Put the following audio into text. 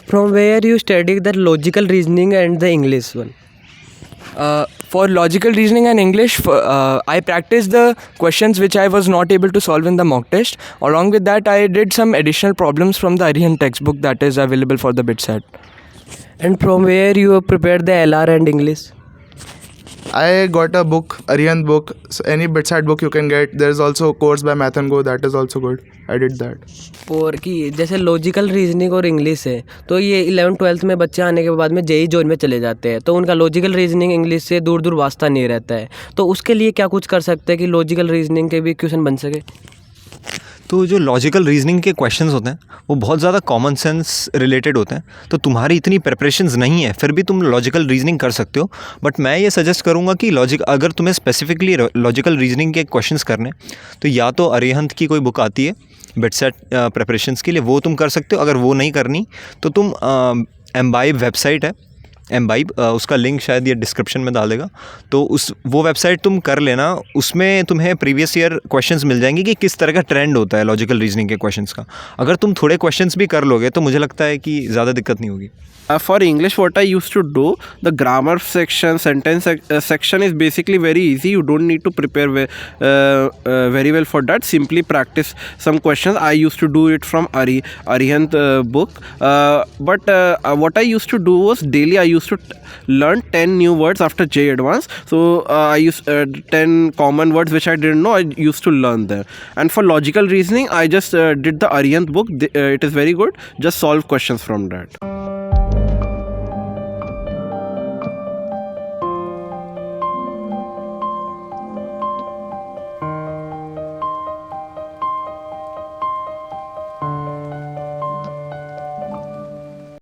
From where you studied the logical reasoning and the English one? For logical reasoning and English, I practiced the questions which I was not able to solve in the mock test. Along with that, I did some additional problems from the Arihant textbook that is available for the BITSAT. And from where you prepared the LR and English? I got a book, Arihant book. So any BITSAT book you can get. There's also a course by Math and Go that is also good. I did that. और कि जैसे logical reasoning और English है तो ये 11th-12th में बच्चे आने के बाद में जेई जोन में चले जाते हैं तो उनका लॉजिकल रीजनिंग इंग्लिश से दूर दूर वास्ता नहीं रहता है, तो उसके लिए क्या कुछ कर सकते हैं कि लॉजिकल रीजनिंग के भी क्वेश्चन बन सके? तो जो लॉजिकल रीजनिंग के क्वेश्चंस होते हैं वो बहुत ज़्यादा कॉमन सेंस रिलेटेड होते हैं, तो तुम्हारी इतनी प्रिपरेशंस नहीं है फिर भी तुम लॉजिकल रीजनिंग कर सकते हो। बट मैं ये सजेस्ट करूँगा कि अगर तुम्हें स्पेसिफिकली लॉजिकल रीजनिंग के क्वेश्चंस करने तो या तो अरिहंत की कोई बुक आती है बिटसेट प्रिपरेशंस के लिए, वो तुम कर सकते हो। अगर वो नहीं करनी तो तुम एम्बाइब वेबसाइट है, एम्बाइब, उसका लिंक शायद ये डिस्क्रिप्शन में डाल देगा, तो वो वेबसाइट तुम कर लेना। उसमें तुम्हें प्रीवियस ईयर क्वेश्चंस मिल जाएंगे कि किस तरह का ट्रेंड होता है लॉजिकल रीजनिंग के क्वेश्चंस का। अगर तुम थोड़े क्वेश्चंस भी कर लोगे तो मुझे लगता है कि ज़्यादा दिक्कत नहीं होगी। For English, what I used to do, the grammar section, sentence section is basically very easy. You don't need to prepare very well for that. Simply practice some questions. I used to do it from Arihant book. But what I used to do was daily I used to learn 10 new words after J Advanced. So I used 10 common words which I didn't know. I used to learn them. And for logical reasoning, I just did the Arihant book. It is very good. Just solve questions from that.